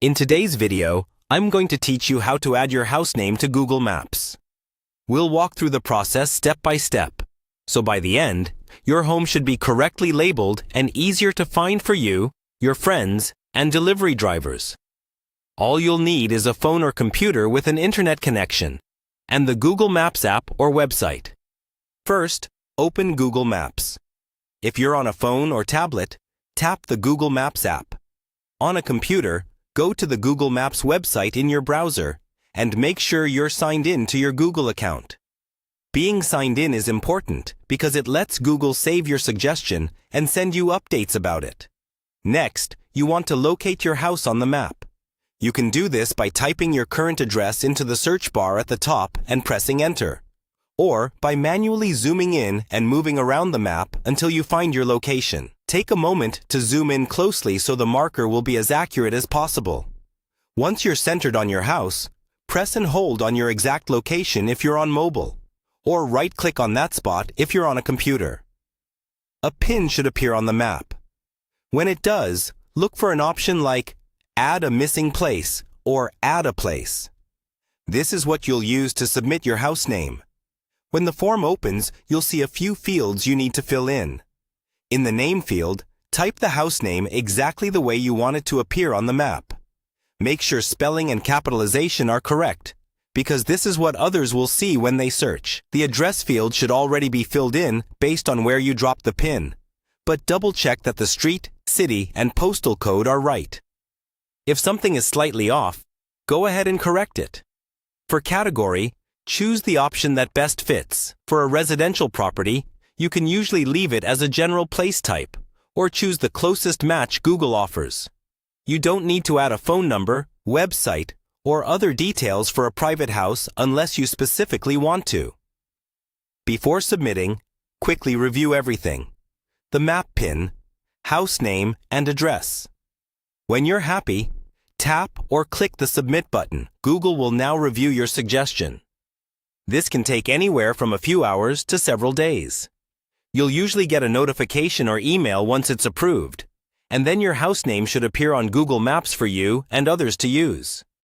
In today's video, I'm going to teach you how to add your house name to Google Maps. We'll walk through the process step by step, so by the end, your home should be correctly labeled and easier to find for you, your friends, and delivery drivers. All you'll need is a phone or computer with an internet connection, and the Google Maps app or website. First, open Google Maps. If you're on a phone or tablet, tap the Google Maps app. On a computer, go to the Google Maps website in your browser and make sure you're signed in to your Google account. Being signed in is important because it lets Google save your suggestion and send you updates about it. Next, you want to locate your house on the map. You can do this by typing your current address into the search bar at the top and pressing Enter, or by manually zooming in and moving around the map until you find your location. Take a moment to zoom in closely so the marker will be as accurate as possible. Once you're centered on your house, press and hold on your exact location if you're on mobile, or right-click on that spot if you're on a computer. A pin should appear on the map. When it does, look for an option like Add a Missing Place or Add a Place. This is what you'll use to submit your house name. When the form opens, you'll see a few fields you need to fill in. In the name field, type the house name exactly the way you want it to appear on the map. Make sure spelling and capitalization are correct, because this is what others will see when they search. The address field should already be filled in based on where you dropped the pin, but double-check that the street, city, and postal code are right. If something is slightly off, go ahead and correct it. For category, choose the option that best fits. For a residential property, you can usually leave it as a general place type, or choose the closest match Google offers. You don't need to add a phone number, website, or other details for a private house unless you specifically want to. Before submitting, quickly review everything: the map pin, house name, and address. When you're happy, tap or click the Submit button. Google will now review your suggestion. This can take anywhere from a few hours to several days. You'll usually get a notification or email once it's approved, and then your house name should appear on Google Maps for you and others to use.